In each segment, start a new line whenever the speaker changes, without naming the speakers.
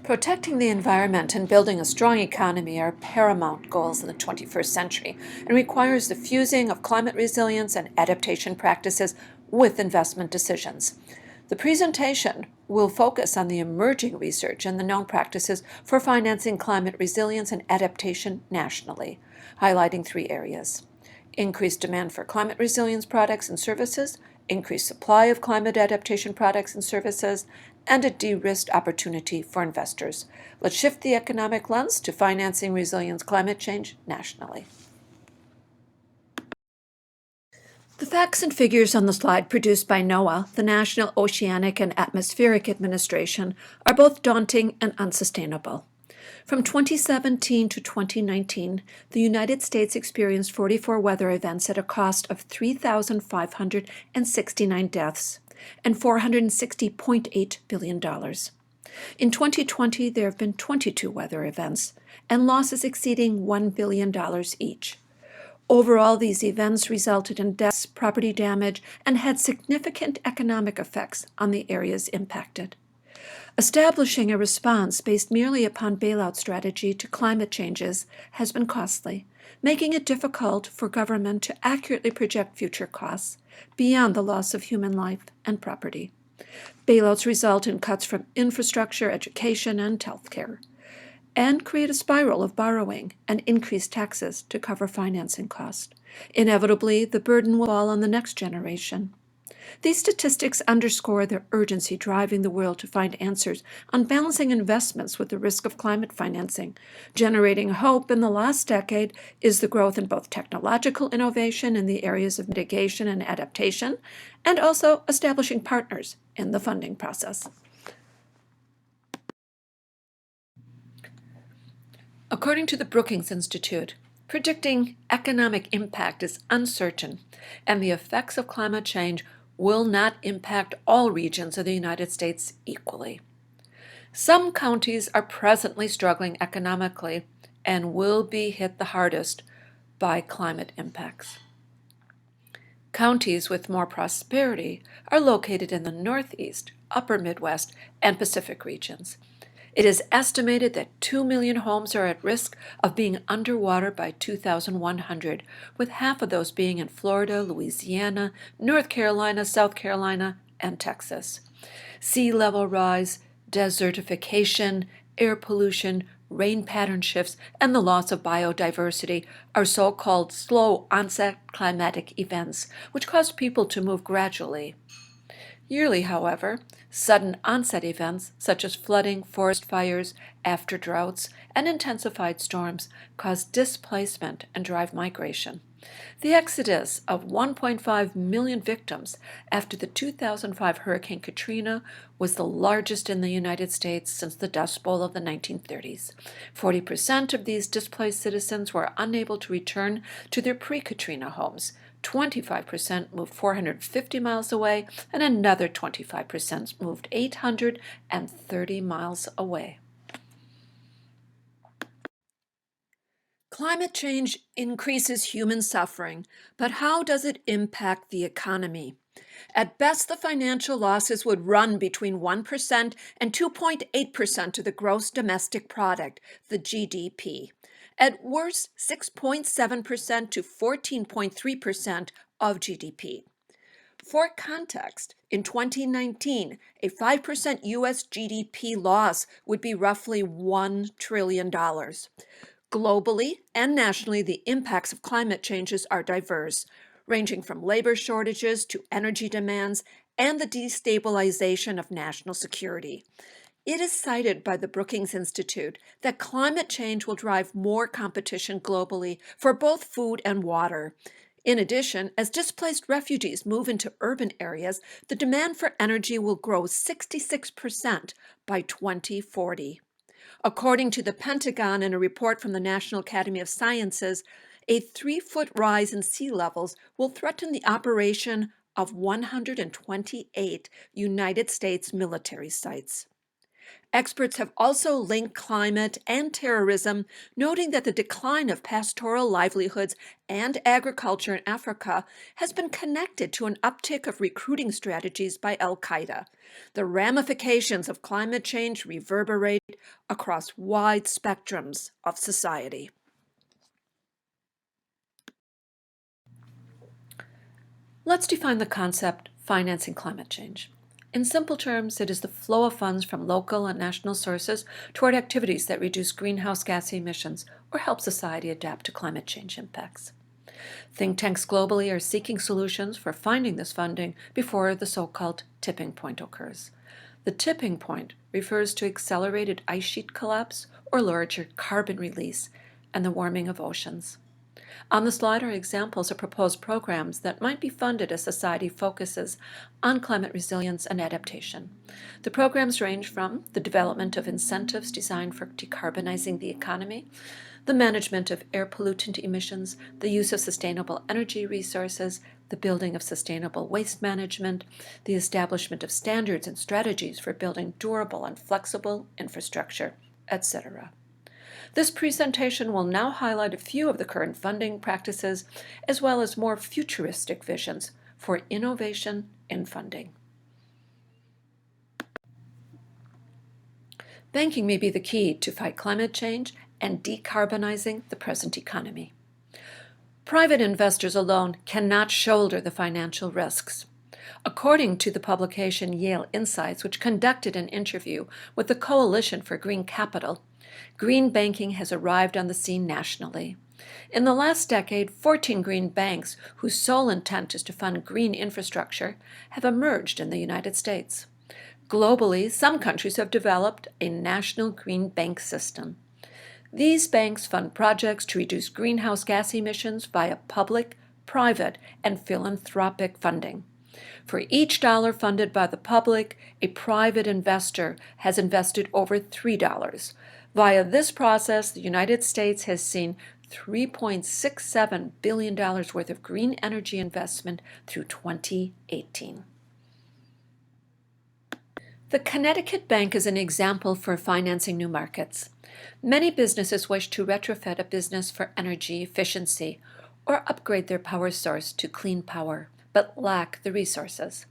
Protecting the environment and building a strong economy are paramount goals in the 21st century and requires the fusing of climate resilience and adaptation practices with investment decisions. The presentation will focus on the emerging research and the known practices for financing climate resilience and adaptation nationally, highlighting three areas: increased demand for climate resilience products and services, increased supply of climate adaptation products and services, and a de-risked opportunity for investors. Let's shift the economic lens to financing resilience climate change nationally. The facts and figures on the slide produced by NOAA, the National Oceanic and Atmospheric Administration, are both daunting and unsustainable. From 2017 to 2019, the United States experienced 44 weather events at a cost of $3,569 deaths and $460.8 billion. In 2020, there have been 22 weather events and losses exceeding $1 billion each. Overall, these events resulted in deaths, property damage, and had significant economic effects on the areas impacted. Establishing a response based merely upon bailout strategy to climate changes has been costly, making it difficult for government to accurately project future costs beyond the loss of human life and property. Bailouts result in cuts from infrastructure, education, and healthcare, and create a spiral of borrowing and increased taxes to cover financing costs. Inevitably, the burden will fall on the next generation. These statistics underscore the urgency driving the world to find answers on balancing investments with the risk of climate financing. Generating hope in the last decade is the growth in both technological innovation in the areas of mitigation and adaptation, and also establishing partners in the funding process. According to the Brookings Institute, predicting economic impact is uncertain, and the effects of climate change will not impact all regions of the United States equally. Some counties are presently struggling economically and will be hit the hardest by climate impacts. Counties with more prosperity are located in the Northeast, Upper Midwest, and Pacific regions. It is estimated that 2 million homes are at risk of being underwater by 2100, with half of those being in Florida, Louisiana, North Carolina, South Carolina, and Texas. Sea level rise, desertification, air pollution, rain pattern shifts, and the loss of biodiversity are so-called slow-onset climatic events, which cause people to move gradually. Yearly, however, sudden onset events such as flooding, forest fires, after droughts, and intensified storms cause displacement and drive migration. The exodus of 1.5 million victims after the 2005 Hurricane Katrina was the largest in the United States since the Dust Bowl of the 1930s. 40% of these displaced citizens were unable to return to their pre-Katrina homes. 25% moved 450 miles away, and another 25% moved 830 miles away. Climate change increases human suffering, but how does it impact the economy? At best, the financial losses would run between 1% and 2.8% of the gross domestic product, the GDP. At worst, 6.7% to 14.3% of GDP. For context, in 2019, a 5% U.S. GDP loss would be roughly $1 trillion. Globally and nationally, the impacts of climate changes are diverse, ranging from labor shortages to energy demands and the destabilization of national security. It is cited by the Brookings Institute that climate change will drive more competition globally for both food and water. In addition, as displaced refugees move into urban areas, the demand for energy will grow 66% by 2040. According to the Pentagon in a report from the National Academy of Sciences, a 3-foot rise in sea levels will threaten the operation of 128 United States military sites. Experts have also linked climate and terrorism, noting that the decline of pastoral livelihoods and agriculture in Africa has been connected to an uptick of recruiting strategies by Al Qaeda. The ramifications of climate change reverberate across wide spectrums of society. Let's define the concept financing climate change. In simple terms, it is the flow of funds from local and national sources toward activities that reduce greenhouse gas emissions or help society adapt to climate change impacts. Think tanks globally are seeking solutions for finding this funding before the so-called tipping point occurs. The tipping point refers to accelerated ice sheet collapse or larger carbon release and the warming of oceans. On the slide are examples of proposed programs that might be funded as society focuses on climate resilience and adaptation. The programs range from the development of incentives designed for decarbonizing the economy, the management of air pollutant emissions, the use of sustainable energy resources, the building of sustainable waste management, the establishment of standards and strategies for building durable and flexible infrastructure, etc. This presentation will now highlight a few of the current funding practices, as well as more futuristic visions for innovation in funding. Banking may be the key to fight climate change and decarbonizing the present economy. Private investors alone cannot shoulder the financial risks. According to the publication Yale Insights, which conducted an interview with the Coalition for Green Capital, green banking has arrived on the scene nationally. In the last decade, 14 green banks, whose sole intent is to fund green infrastructure, have emerged in the United States. Globally, some countries have developed a national green bank system. These banks fund projects to reduce greenhouse gas emissions via public, private, and philanthropic funding. For each dollar funded by the public, a private investor has invested over $3. Via this process, the United States has seen $3.67 billion worth of green energy investment through 2018. The Connecticut Bank is an example for financing new markets. Many businesses wish to retrofit a business for energy efficiency or upgrade their power source to clean power, but lack the resources.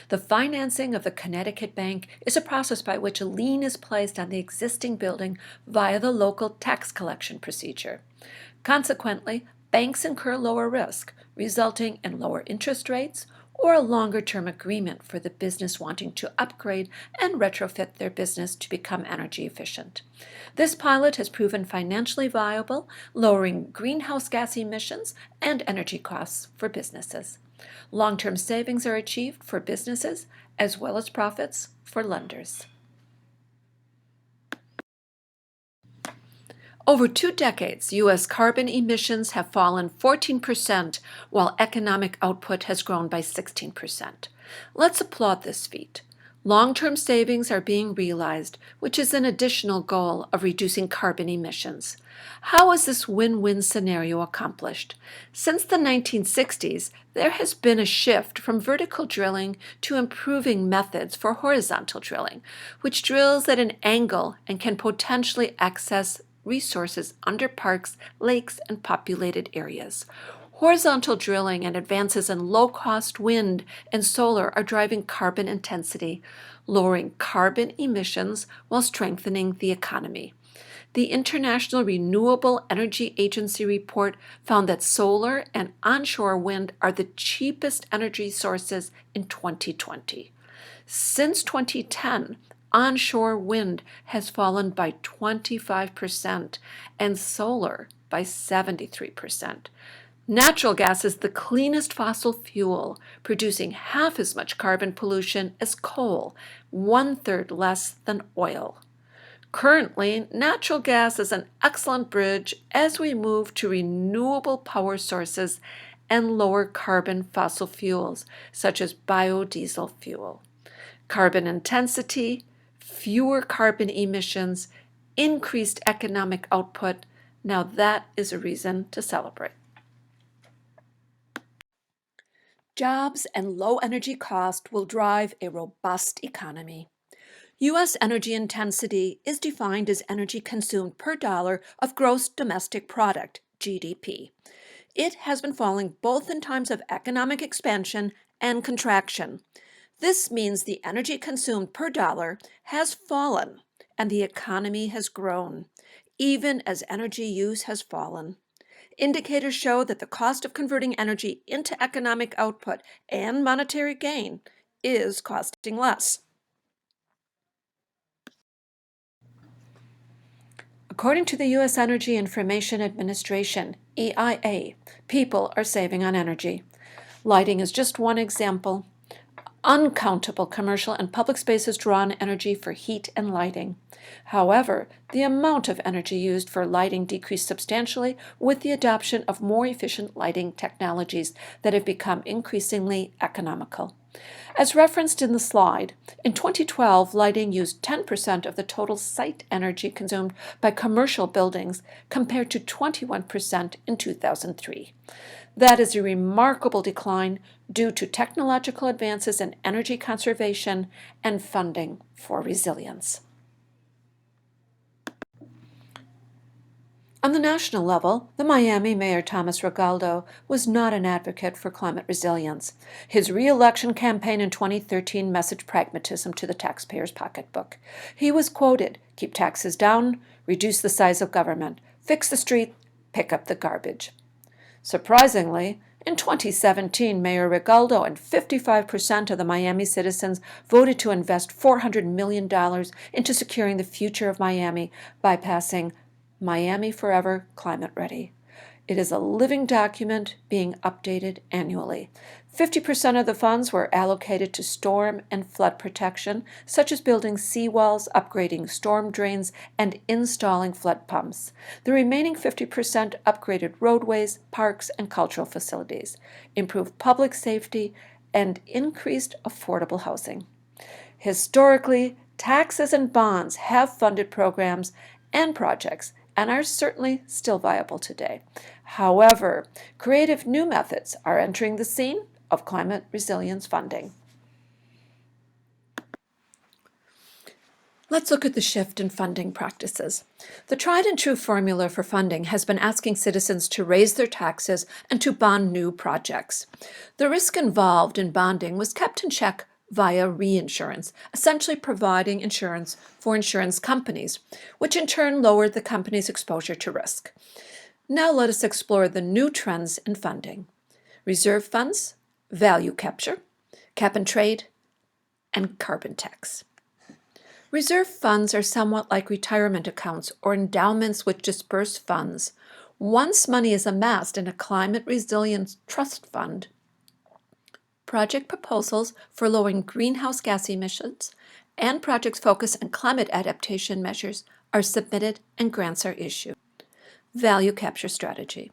The financing of the Connecticut Bank is a process by which a lien is placed on the existing building via the local tax collection procedure. Consequently, banks incur lower risk, resulting in lower interest rates or a longer-term agreement for the business wanting to upgrade and retrofit their business to become energy efficient. This pilot has proven financially viable, lowering greenhouse gas emissions and energy costs for businesses. Long-term savings are achieved for businesses as well as profits for lenders. Over 2 decades, U.S. carbon emissions have fallen 14%, while economic output has grown by 16%. Let's applaud this feat. Long-term savings are being realized, which is an additional goal of reducing carbon emissions. How is this win-win scenario accomplished? Since the 1960s, there has been a shift from vertical drilling to improving methods for horizontal drilling, which drills at an angle and can potentially access resources under parks, lakes, and populated areas. Horizontal drilling and advances in low-cost wind and solar are driving carbon intensity, lowering carbon emissions while strengthening the economy. The International Renewable Energy Agency report found that solar and onshore wind are the cheapest energy sources in 2020. Since 2010, onshore wind has fallen by 25% and solar by 73%. Natural gas is the cleanest fossil fuel, producing half as much carbon pollution as coal, 1/3 less than oil. Currently, natural gas is an excellent bridge as we move to renewable power sources and lower carbon fossil fuels, such as biodiesel fuel. Carbon intensity, fewer carbon emissions, increased economic output. Now that is a reason to celebrate. Jobs and low energy cost will drive a robust economy. U.S. energy intensity is defined as energy consumed per dollar of gross domestic product, GDP. It has been falling both in times of economic expansion and contraction. This means the energy consumed per dollar has fallen and the economy has grown, even as energy use has fallen. Indicators show that the cost of converting energy into economic output and monetary gain is costing less. According to the U.S. Energy Information Administration, EIA, people are saving on energy. Lighting is just one example. Uncountable commercial and public spaces draw on energy for heat and lighting. However, the amount of energy used for lighting decreased substantially with the adoption of more efficient lighting technologies that have become increasingly economical. As referenced in the slide, in 2012, lighting used 10% of the total site energy consumed by commercial buildings compared to 21% in 2003. That is a remarkable decline due to technological advances in energy conservation and funding for resilience. On the national level, the Miami Mayor Thomas Regaldo was not an advocate for climate resilience. His re-election campaign in 2013 messaged pragmatism to the taxpayer's pocketbook. He was quoted, "Keep taxes down, reduce the size of government, fix the street, pick up the garbage." Surprisingly, in 2017, Mayor Regaldo and 55% of the Miami citizens voted to invest $400 million into securing the future of Miami by passing Miami Forever Climate Ready. It is a living document being updated annually. 50% of the funds were allocated to storm and flood protection, such as building seawalls, upgrading storm drains, and installing flood pumps. The remaining 50% upgraded roadways, parks, and cultural facilities, improved public safety, and increased affordable housing. Historically, taxes and bonds have funded programs and projects and are certainly still viable today. However, creative new methods are entering the scene of climate resilience funding. Let's look at the shift in funding practices. The tried and true formula for funding has been asking citizens to raise their taxes and to bond new projects. The risk involved in bonding was kept in check via reinsurance, essentially providing insurance for insurance companies, which in turn lowered the company's exposure to risk. Now let us explore the new trends in funding: reserve funds, value capture, cap and trade, and carbon tax. Reserve funds are somewhat like retirement accounts or endowments which disperse funds. Once money is amassed in a climate resilience trust fund, project proposals for lowering greenhouse gas emissions and projects focused on climate adaptation measures are submitted and grants are issued. Value capture strategy.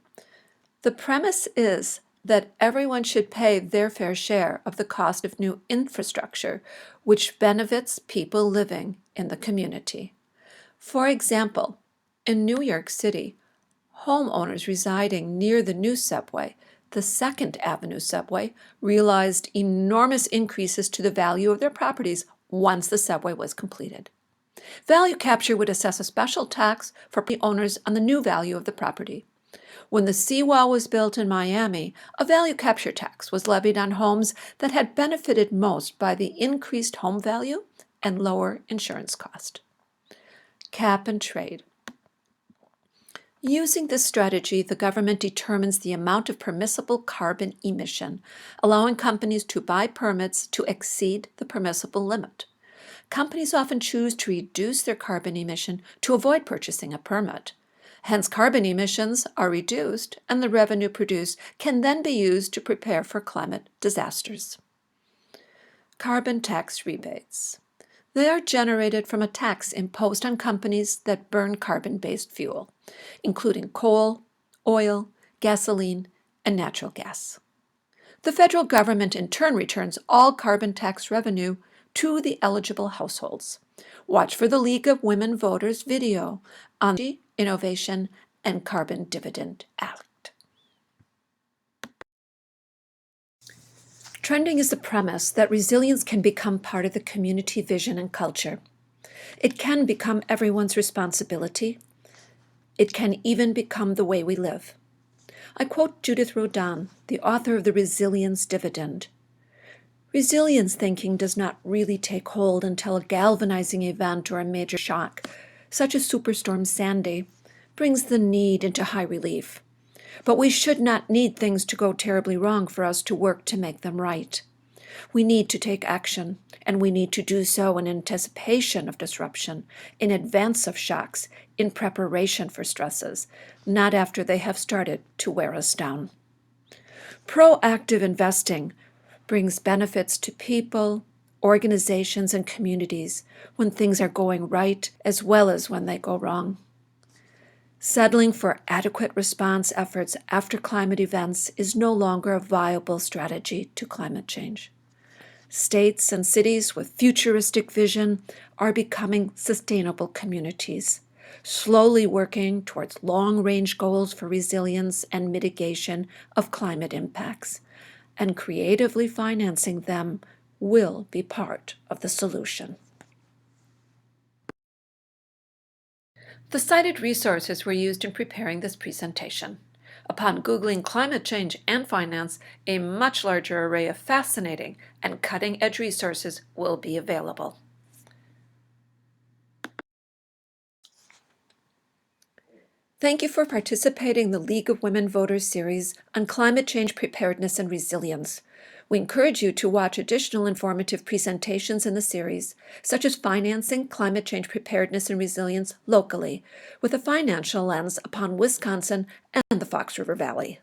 The premise is that everyone should pay their fair share of the cost of new infrastructure, which benefits people living in the community. For example, in New York City, homeowners residing near the new subway, the Second Avenue subway, realized enormous increases to the value of their properties once the subway was completed. Value capture would assess a special tax for owners on the new value of the property. When the seawall was built in Miami, a value capture tax was levied on homes that had benefited most by the increased home value and lower insurance cost. Cap and trade. Using this strategy, the government determines the amount of permissible carbon emission, allowing companies to buy permits to exceed the permissible limit. Companies often choose to reduce their carbon emission to avoid purchasing a permit. Hence, carbon emissions are reduced, and the revenue produced can then be used to prepare for climate disasters. Carbon tax rebates. They are generated from a tax imposed on companies that burn carbon-based fuel, including coal, oil, gasoline, and natural gas. The federal government in turn returns all carbon tax revenue to the eligible households. Watch for the League of Women Voters video on the Innovation and Carbon Dividend Act. Trending is the premise that resilience can become part of the community vision and culture. It can become everyone's responsibility. It can even become the way we live. I quote Judith Rodin, the author of The Resilience Dividend. Resilience thinking does not really take hold until a galvanizing event or a major shock, such as Superstorm Sandy, brings the need into high relief. But we should not need things to go terribly wrong for us to work to make them right. We need to take action, and we need to do so in anticipation of disruption, in advance of shocks, in preparation for stresses, not after they have started to wear us down. Proactive investing brings benefits to people, organizations, and communities when things are going right as well as when they go wrong. Settling for adequate response efforts after climate events is no longer a viable strategy to climate change. States and cities with futuristic vision are becoming sustainable communities, slowly working towards long-range goals for resilience and mitigation of climate impacts, and creatively financing them will be part of the solution. The cited resources were used in preparing this presentation. Upon Googling climate change and finance, a much larger array of fascinating and cutting-edge resources will be available. Thank you for participating in the League of Women Voters series on climate change preparedness and resilience. We encourage you to watch additional informative presentations in the series, such as Financing Climate Change Preparedness and Resilience Locally, with a financial lens upon Wisconsin and the Fox River Valley.